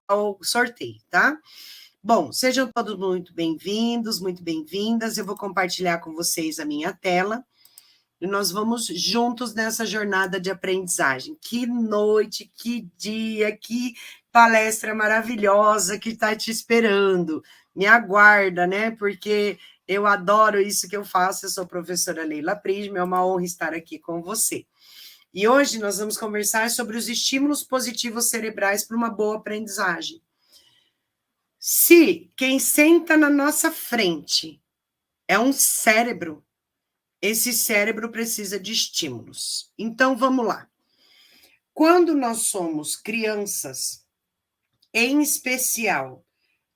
ao sorteio, tá? Bom, sejam todos muito bem-vindos, muito bem-vindas. Eu vou compartilhar com vocês a minha tela e nós vamos juntos nessa jornada de aprendizagem. Que noite, que dia, que palestra maravilhosa que está te esperando. Me aguarda, né? Porque eu adoro isso que eu faço. Eu sou a professora Leila Prisma, é uma honra estar aqui com você. E hoje nós vamos conversar sobre os estímulos positivos cerebrais para uma boa aprendizagem. Se quem senta na nossa frente é um cérebro, esse cérebro precisa de estímulos. Então, vamos lá. Quando nós somos crianças, em especial,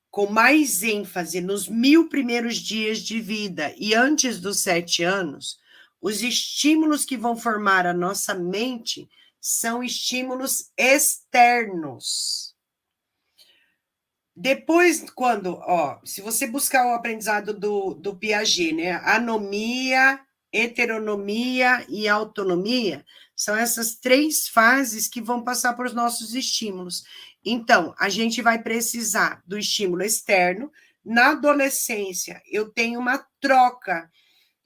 com mais ênfase nos 1000 primeiros dias de vida e antes dos 7 anos, os estímulos que vão formar a nossa mente são estímulos externos. Depois, se você buscar o aprendizado do Piaget, né? Anomia, heteronomia e autonomia, são essas 3 fases que vão passar por os nossos estímulos. Então, a gente vai precisar do estímulo externo. Na adolescência, eu tenho uma troca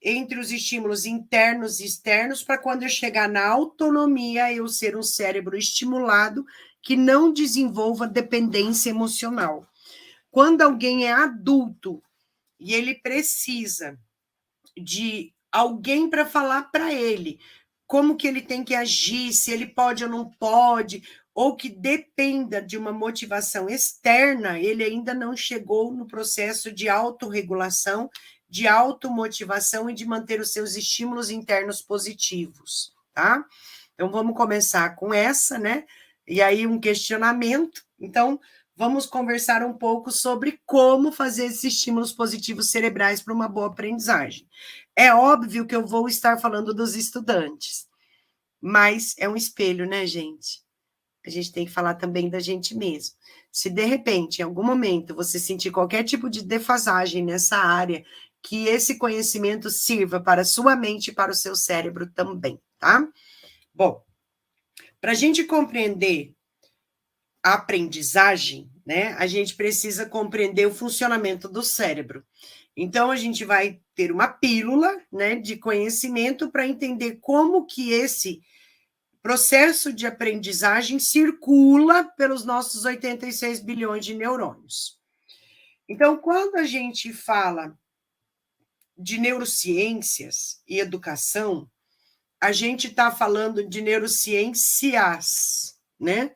entre os estímulos internos e externos para quando eu chegar na autonomia, eu ser um cérebro estimulado que não desenvolva dependência emocional. Quando alguém é adulto e ele precisa de alguém para falar para ele como que ele tem que agir, se ele pode ou não pode, ou que dependa de uma motivação externa, ele ainda não chegou no processo de autorregulação, de automotivação e de manter os seus estímulos internos positivos, tá? Então, vamos começar com essa, né? E aí, um questionamento. Então, vamos conversar um pouco sobre como fazer esses estímulos positivos cerebrais para uma boa aprendizagem. É óbvio que eu vou estar falando dos estudantes, mas é um espelho, né, gente? A gente tem que falar também da gente mesmo. Se, de repente, em algum momento, você sentir qualquer tipo de defasagem nessa área, que esse conhecimento sirva para a sua mente e para o seu cérebro também, tá? Bom, para a gente compreender a aprendizagem, né, a gente precisa compreender o funcionamento do cérebro. Então, a gente vai ter uma pílula, né, de conhecimento para entender como que esse processo de aprendizagem circula pelos nossos 86 bilhões de neurônios. Então, quando a gente fala de neurociências e educação, a gente está falando de neurociências, né?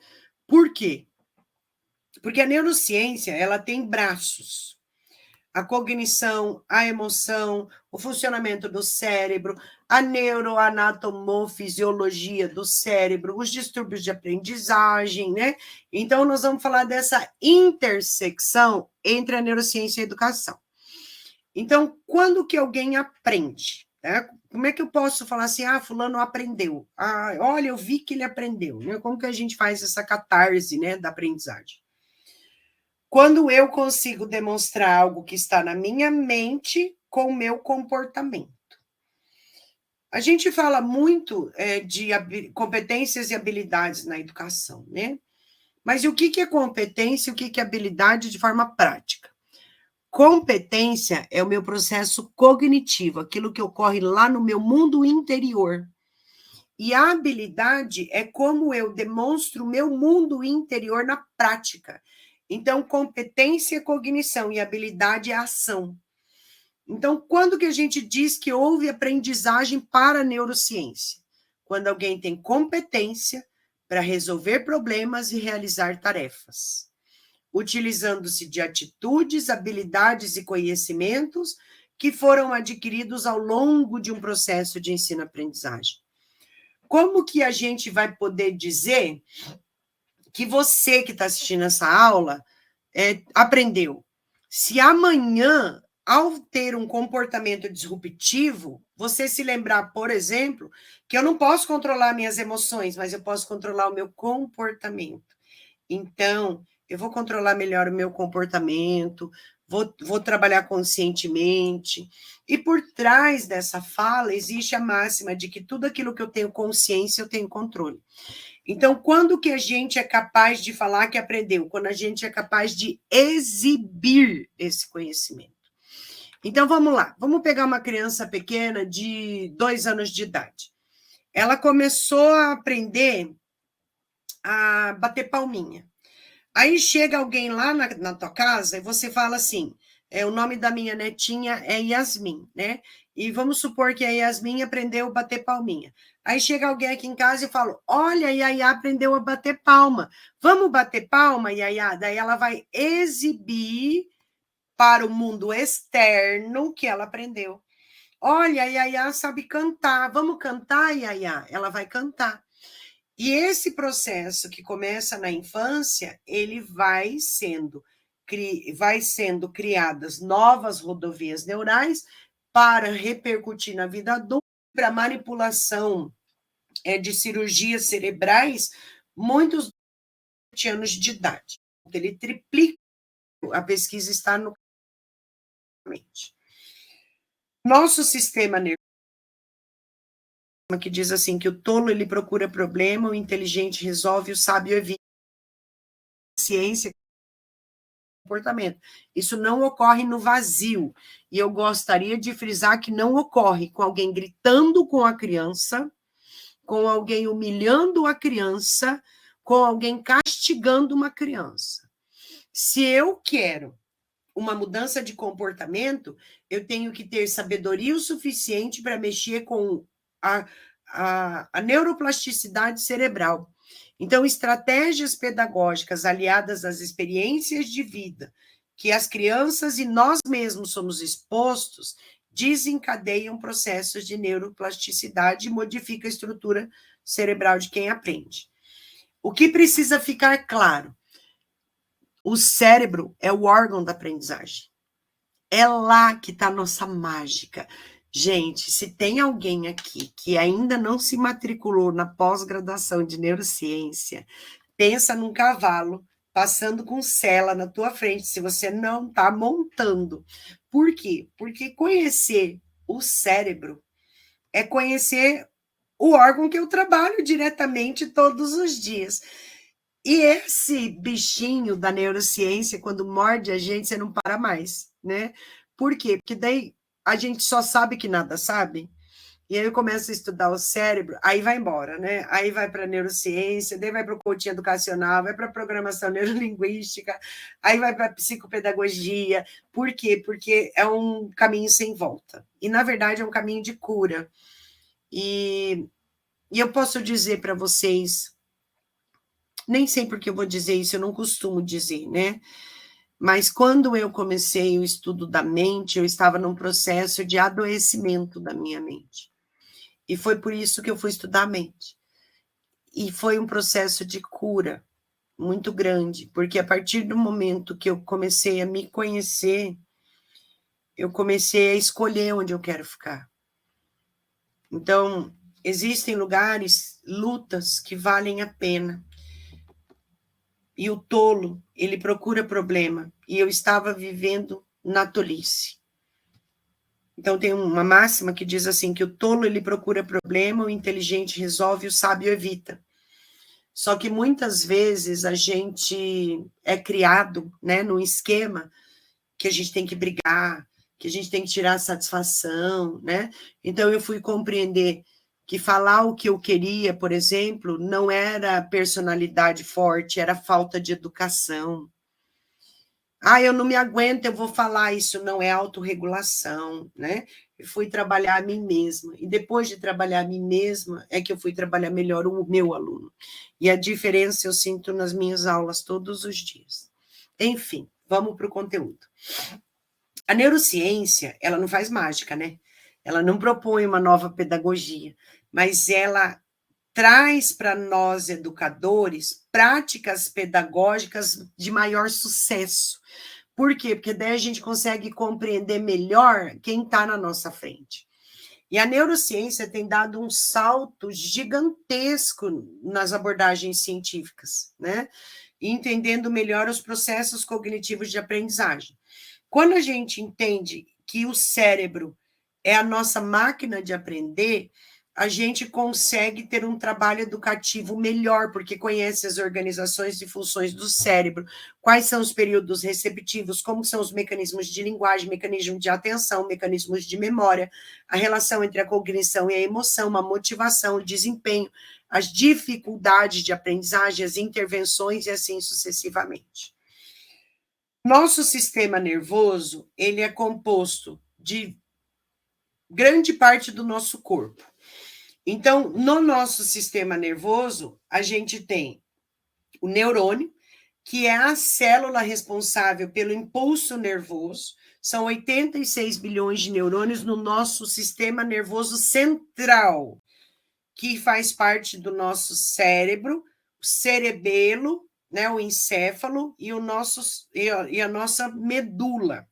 Por quê? Porque a neurociência, ela tem braços. A cognição, a emoção, o funcionamento do cérebro, a neuroanatomofisiologia do cérebro, os distúrbios de aprendizagem, né? Então, nós vamos falar dessa intersecção entre a neurociência e a educação. Então, quando que alguém aprende? Né? Como é que eu posso falar assim, fulano aprendeu? Olha, eu vi que ele aprendeu. Né? Como que a gente faz essa catarse, né, da aprendizagem? Quando eu consigo demonstrar algo que está na minha mente com o meu comportamento. A gente fala muito de competências e habilidades na educação, né? Mas o que é competência e o que é habilidade de forma prática? Competência é o meu processo cognitivo, aquilo que ocorre lá no meu mundo interior. E a habilidade é como eu demonstro o meu mundo interior na prática. Então, competência é cognição e habilidade é ação. Então, quando que a gente diz que houve aprendizagem para a neurociência? Quando alguém tem competência para resolver problemas e realizar tarefas, utilizando-se de atitudes, habilidades e conhecimentos que foram adquiridos ao longo de um processo de ensino-aprendizagem. Como que a gente vai poder dizer que você que está assistindo essa aula aprendeu? Se amanhã, ao ter um comportamento disruptivo, você se lembrar, por exemplo, que eu não posso controlar minhas emoções, mas eu posso controlar o meu comportamento. Então, eu vou controlar melhor o meu comportamento, vou trabalhar conscientemente. E por trás dessa fala existe a máxima de que tudo aquilo que eu tenho consciência, eu tenho controle. Então, quando que a gente é capaz de falar que aprendeu? Quando a gente é capaz de exibir esse conhecimento. Então, vamos lá. Vamos pegar uma criança pequena de 2 anos de idade. Ela começou a aprender a bater palminha. Aí chega alguém lá na tua casa e você fala assim, o nome da minha netinha é Yasmin, né? E vamos supor que a Yasmin aprendeu a bater palminha. Aí chega alguém aqui em casa e fala, olha, a Yaya aprendeu a bater palma. Vamos bater palma, Yaya? Daí ela vai exibir para o mundo externo que ela aprendeu. Olha, a Yaya sabe cantar. Vamos cantar, Yaya? Ela vai cantar. E esse processo que começa na infância, ele vai sendo criadas novas rodovias neurais para repercutir na vida adulta, para manipulação de cirurgias cerebrais, muitos anos de idade. Ele triplica, a pesquisa está no mente. Nosso sistema nervoso, que diz assim, que o tolo ele procura problema, o inteligente resolve, o sábio evita. Ciência, comportamento. Isso não ocorre no vazio. E eu gostaria de frisar que não ocorre com alguém gritando com a criança, com alguém humilhando a criança, com alguém castigando uma criança. Se eu quero uma mudança de comportamento, eu tenho que ter sabedoria o suficiente para mexer com a neuroplasticidade cerebral. Então, estratégias pedagógicas aliadas às experiências de vida que as crianças e nós mesmos somos expostos, desencadeiam processos de neuroplasticidade e modifica a estrutura cerebral de quem aprende. O que precisa ficar claro? O cérebro é o órgão da aprendizagem. É lá que está a nossa mágica. Gente, se tem alguém aqui que ainda não se matriculou na pós-graduação de neurociência, pensa num cavalo passando com sela na tua frente, se você não está montando. Por quê? Porque conhecer o cérebro é conhecer o órgão que eu trabalho diretamente todos os dias. E esse bichinho da neurociência, quando morde a gente, você não para mais, né? Por quê? Porque daí a gente só sabe que nada sabe, e aí eu começo a estudar o cérebro, aí vai embora, né? Aí vai para a neurociência, daí vai para o coaching educacional, vai para a programação neurolinguística, aí vai para a psicopedagogia. Por quê? Porque é um caminho sem volta. E, na verdade, é um caminho de cura. E eu posso dizer para vocês, nem sei porque eu vou dizer isso, eu não costumo dizer, né? Mas quando eu comecei o estudo da mente, eu estava num processo de adoecimento da minha mente. E foi por isso que eu fui estudar a mente. E foi um processo de cura muito grande, porque a partir do momento que eu comecei a me conhecer, eu comecei a escolher onde eu quero ficar. Então, existem lugares, lutas que valem a pena. E o tolo, ele procura problema. E eu estava vivendo na tolice. Então, tem uma máxima que diz assim, que o tolo, ele procura problema, o inteligente resolve, o sábio evita. Só que muitas vezes a gente é criado, né, num esquema que a gente tem que brigar, que a gente tem que tirar satisfação, né? Então, eu fui compreender que falar o que eu queria, por exemplo, não era personalidade forte, era falta de educação. Ah, eu não me aguento, eu vou falar, isso não é autorregulação, né? Eu fui trabalhar a mim mesma, e depois de trabalhar a mim mesma, é que eu fui trabalhar melhor o meu aluno. E a diferença eu sinto nas minhas aulas todos os dias. Enfim, vamos para o conteúdo. A neurociência, ela não faz mágica, né? Ela não propõe uma nova pedagogia, mas ela traz para nós, educadores, práticas pedagógicas de maior sucesso. Por quê? Porque daí a gente consegue compreender melhor quem está na nossa frente. E a neurociência tem dado um salto gigantesco nas abordagens científicas, né? E entendendo melhor os processos cognitivos de aprendizagem. Quando a gente entende que o cérebro é a nossa máquina de aprender, a gente consegue ter um trabalho educativo melhor, porque conhece as organizações e funções do cérebro, quais são os períodos receptivos, como são os mecanismos de linguagem, mecanismos de atenção, mecanismos de memória, a relação entre a cognição e a emoção, a motivação, o desempenho, as dificuldades de aprendizagem, as intervenções e assim sucessivamente. Nosso sistema nervoso, ele é composto de grande parte do nosso corpo. Então, no nosso sistema nervoso, a gente tem o neurônio, que é a célula responsável pelo impulso nervoso. São 86 bilhões de neurônios no nosso sistema nervoso central, que faz parte do nosso cérebro, o cerebelo, né, o encéfalo e a nossa medula.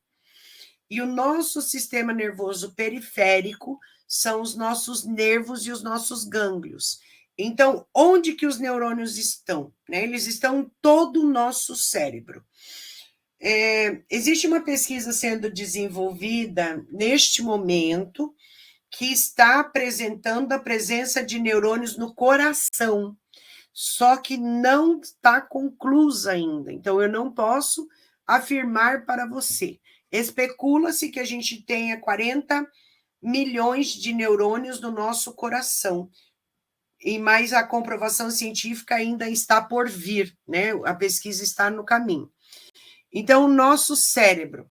E o nosso sistema nervoso periférico são os nossos nervos e os nossos gânglios. Então, onde que os neurônios estão? Né? Eles estão em todo o nosso cérebro. Existe uma pesquisa sendo desenvolvida neste momento que está apresentando a presença de neurônios no coração, só que não está conclusa ainda. Então, eu não posso afirmar para você. Especula-se que a gente tenha 40 milhões de neurônios no nosso coração, e mais a comprovação científica ainda está por vir, né? A pesquisa está no caminho. Então, o nosso cérebro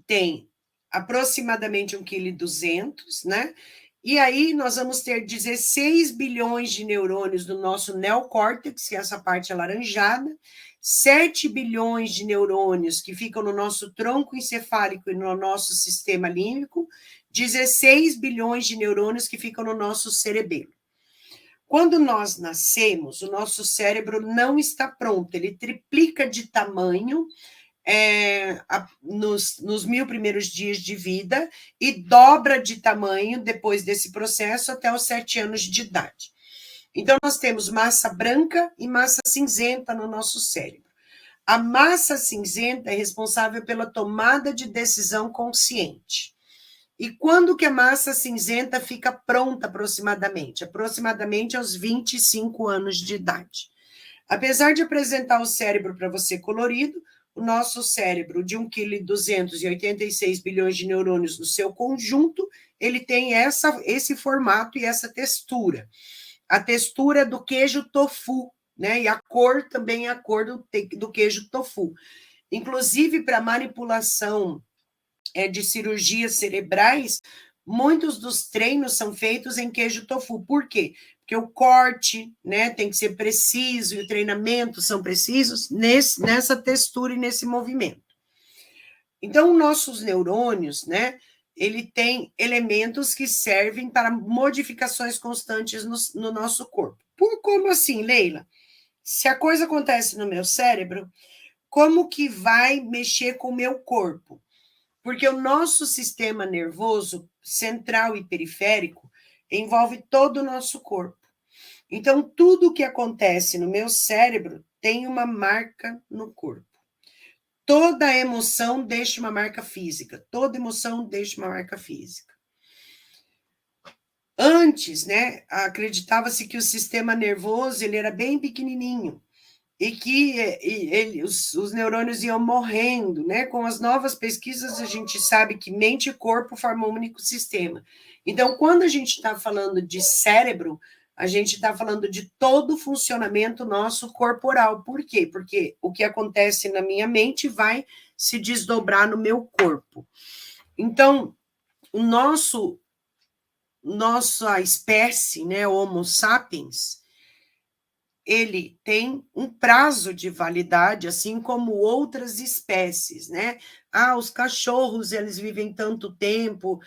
tem aproximadamente 1,2 kg, né? E aí nós vamos ter 16 bilhões de neurônios no nosso neocórtex, que é essa parte alaranjada, 7 bilhões de neurônios que ficam no nosso tronco encefálico e no nosso sistema límbico, 16 bilhões de neurônios que ficam no nosso cerebelo. Quando nós nascemos, o nosso cérebro não está pronto, ele triplica de tamanho nos 1000 primeiros dias de vida e dobra de tamanho depois desse processo até os 7 anos de idade. Então, nós temos massa branca e massa cinzenta no nosso cérebro. A massa cinzenta é responsável pela tomada de decisão consciente. E quando que a massa cinzenta fica pronta aproximadamente? Aproximadamente aos 25 anos de idade. Apesar de apresentar o cérebro para você colorido, o nosso cérebro de 1,2 kg e 86 bilhões de neurônios no seu conjunto, ele tem esse formato e essa textura. A textura do queijo tofu, né? E a cor também é a cor do queijo tofu. Inclusive, para manipulação de cirurgias cerebrais, muitos dos treinos são feitos em queijo tofu. Por quê? Porque o corte, né, tem que ser preciso e o treinamento são precisos nessa textura e nesse movimento. Então, nossos neurônios, né, ele tem elementos que servem para modificações constantes no nosso corpo. Como assim, Leila? Se a coisa acontece no meu cérebro, como que vai mexer com o meu corpo? Porque o nosso sistema nervoso central e periférico envolve todo o nosso corpo. Então, tudo o que acontece no meu cérebro tem uma marca no corpo. Toda emoção deixa uma marca física. Toda emoção deixa uma marca física. Antes, né, acreditava-se que o sistema nervoso ele era bem pequenininho e que os neurônios iam morrendo, né? Com as novas pesquisas, a gente sabe que mente e corpo formam um único sistema. Então, quando a gente está falando de cérebro, a gente está falando de todo o funcionamento nosso corporal. Por quê? Porque o que acontece na minha mente vai se desdobrar no meu corpo. Então, nossa espécie, né, Homo sapiens, ele tem um prazo de validade, assim como outras espécies, né? Os cachorros, eles vivem tanto tempo,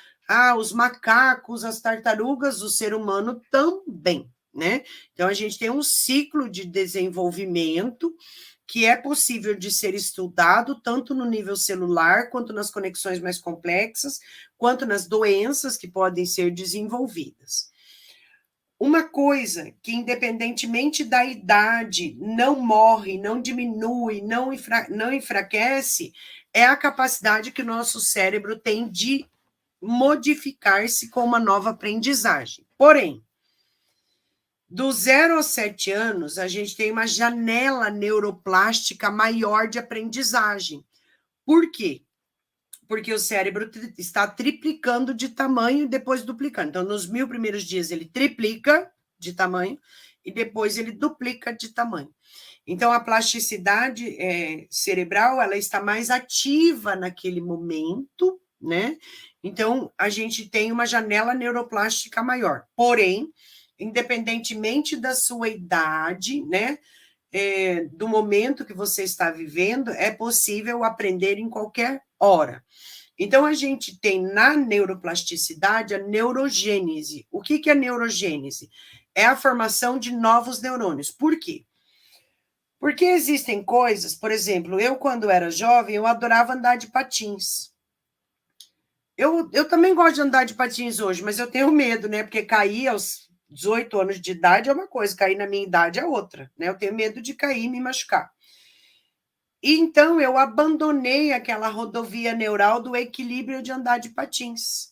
os macacos, as tartarugas, o ser humano também, né? Então, a gente tem um ciclo de desenvolvimento que é possível de ser estudado tanto no nível celular, quanto nas conexões mais complexas, quanto nas doenças que podem ser desenvolvidas. Uma coisa que, independentemente da idade, não morre, não diminui, não enfraquece, é a capacidade que o nosso cérebro tem de modificar-se com uma nova aprendizagem. Porém, do 0 aos 7 anos, a gente tem uma janela neuroplástica maior de aprendizagem. Por quê? Porque o cérebro está triplicando de tamanho e depois duplicando. Então, nos 1000 primeiros dias, ele triplica de tamanho e depois ele duplica de tamanho. Então, a plasticidade cerebral, ela está mais ativa naquele momento, né? Então, a gente tem uma janela neuroplástica maior. Porém, independentemente da sua idade, né? Do momento que você está vivendo, é possível aprender em qualquer hora. Então, a gente tem na neuroplasticidade a neurogênese. O que é neurogênese? É a formação de novos neurônios. Por quê? Porque existem coisas, por exemplo, eu, quando era jovem, eu adorava andar de patins. Eu também gosto de andar de patins hoje, mas eu tenho medo, né? Porque cair aos 18 anos de idade é uma coisa, cair na minha idade é outra, né? Eu tenho medo de cair e me machucar. E então eu abandonei aquela rodovia neural do equilíbrio de andar de patins.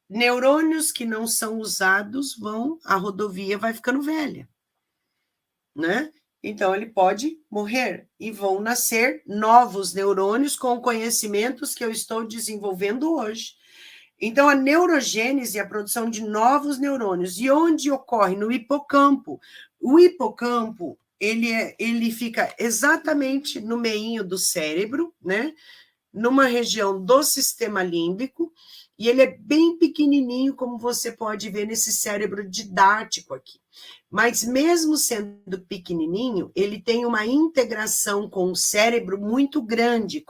Neurônios que não são usados a rodovia vai ficando velha, né? Então ele pode morrer e vão nascer novos neurônios com conhecimentos que eu estou desenvolvendo hoje. Então, a neurogênese é a produção de novos neurônios. E onde ocorre? No hipocampo. O hipocampo, ele fica exatamente no meinho do cérebro, né? Numa região do sistema límbico, e ele é bem pequenininho, como você pode ver nesse cérebro didático aqui. Mas mesmo sendo pequenininho, ele tem uma integração com o cérebro muito grande,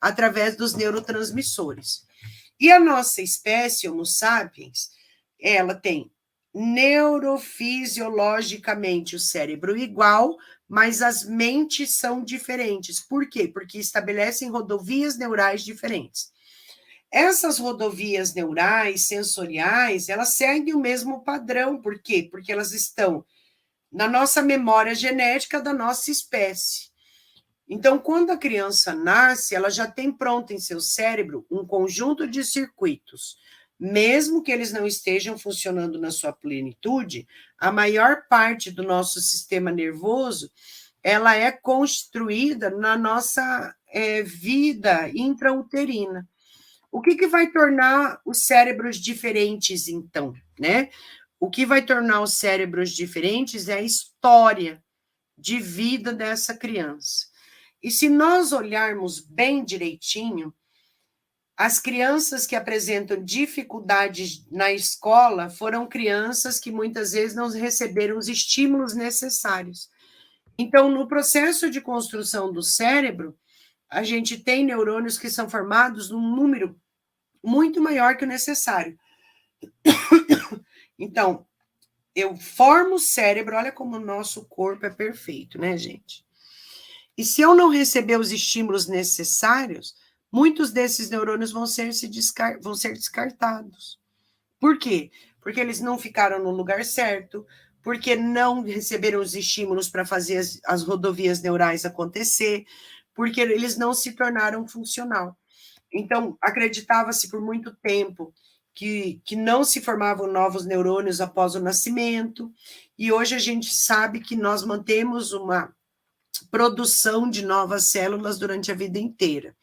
através dos neurotransmissores. E a nossa espécie, Homo sapiens, ela tem neurofisiologicamente o cérebro igual, mas as mentes são diferentes. Por quê? Porque estabelecem rodovias neurais diferentes. Essas rodovias neurais, sensoriais, elas seguem o mesmo padrão. Por quê? Porque elas estão na nossa memória genética da nossa espécie. Então, quando a criança nasce, ela já tem pronto em seu cérebro um conjunto de circuitos. Mesmo que eles não estejam funcionando na sua plenitude, a maior parte do nosso sistema nervoso, ela é construída na nossa vida intrauterina. O que vai tornar os cérebros diferentes, então, né? O que vai tornar os cérebros diferentes é a história de vida dessa criança. E se nós olharmos bem direitinho, as crianças que apresentam dificuldades na escola foram crianças que muitas vezes não receberam os estímulos necessários. Então, no processo de construção do cérebro, a gente tem neurônios que são formados num número muito maior que o necessário. Então, eu formo o cérebro, olha como o nosso corpo é perfeito, né, gente? E se eu não receber os estímulos necessários, muitos desses neurônios vão ser descartados. Por quê? Porque eles não ficaram no lugar certo, porque não receberam os estímulos para fazer as rodovias neurais acontecer, porque eles não se tornaram funcional. Então, acreditava-se por muito tempo que não se formavam novos neurônios após o nascimento, e hoje a gente sabe que nós mantemos uma produção de novas células durante a vida inteira.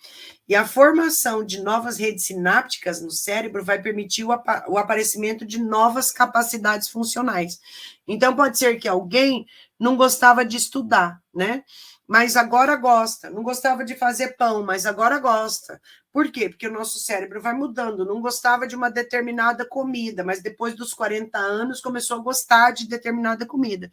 E a formação de novas redes sinápticas no cérebro vai permitir o aparecimento de novas capacidades funcionais. Então, pode ser que alguém não gostava de estudar, né? Mas agora gosta. Não gostava de fazer pão, mas agora gosta. Por quê? Porque o nosso cérebro vai mudando. Não gostava de uma determinada comida, mas depois dos 40 anos começou a gostar de determinada comida.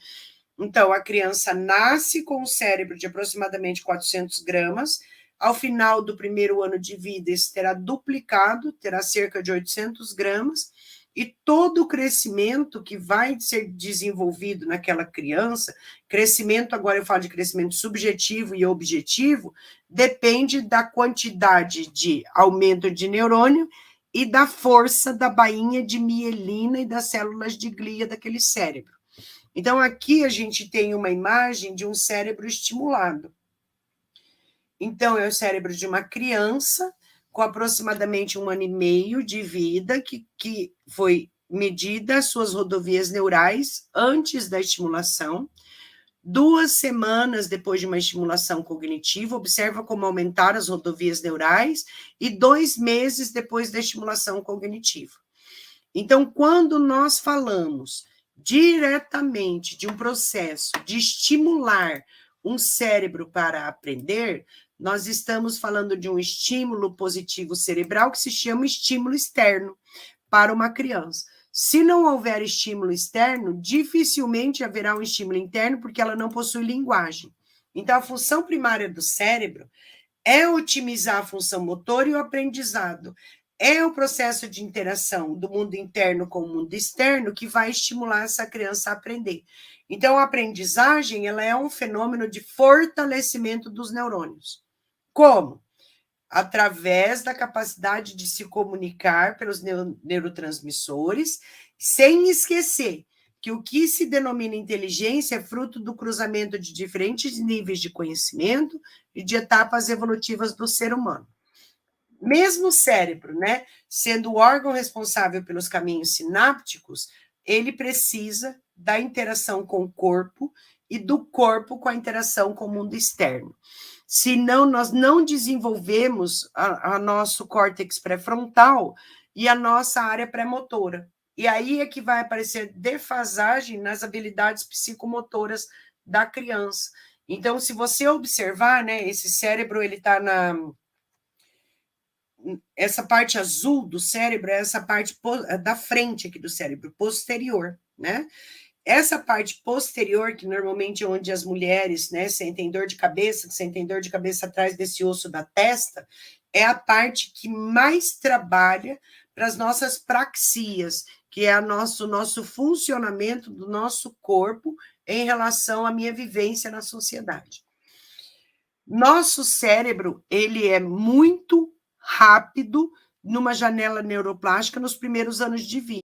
Então, a criança nasce com um cérebro de aproximadamente 400 gramas. Ao final do primeiro ano de vida, esse terá duplicado, terá cerca de 800 gramas. E todo o crescimento que vai ser desenvolvido naquela criança, crescimento, agora eu falo de crescimento subjetivo e objetivo, depende da quantidade de aumento de neurônio e da força da bainha de mielina e das células de glia daquele cérebro. Então, aqui a gente tem uma imagem de um cérebro estimulado. Então, é o cérebro de uma criança com aproximadamente 1 ano e meio de vida, que foi medida as suas rodovias neurais antes da estimulação. 2 semanas depois de uma estimulação cognitiva, observa como aumentaram as rodovias neurais, e 2 meses depois da estimulação cognitiva. Então, quando nós falamos diretamente de um processo de estimular um cérebro para aprender, nós estamos falando de um estímulo positivo cerebral que se chama estímulo externo para uma criança. Se não houver estímulo externo, dificilmente haverá um estímulo interno, porque ela não possui linguagem. Então, a função primária do cérebro é otimizar a função motora e o aprendizado. É o processo de interação do mundo interno com o mundo externo que vai estimular essa criança a aprender. Então, a aprendizagem, ela é um fenômeno de fortalecimento dos neurônios. Como? Através da capacidade de se comunicar pelos neurotransmissores, sem esquecer que o que se denomina inteligência é fruto do cruzamento de diferentes níveis de conhecimento e de etapas evolutivas do ser humano. Mesmo o cérebro, né, sendo o órgão responsável pelos caminhos sinápticos, ele precisa da interação com o corpo e do corpo com a interação com o mundo externo. Senão, nós não desenvolvemos a nosso córtex pré-frontal e a nossa área pré-motora. E aí é que vai aparecer defasagem nas habilidades psicomotoras da criança. Então, se você observar, né, esse cérebro, ele está essa parte azul do cérebro é essa parte da frente aqui do cérebro, posterior, né? Essa parte posterior, que normalmente é onde as mulheres, né, sentem dor de cabeça atrás desse osso da testa, é a parte que mais trabalha para as nossas praxias, que é o nosso funcionamento do nosso corpo em relação à minha vivência na sociedade. Nosso cérebro, ele é muito rápido numa janela neuroplástica nos primeiros anos de vida.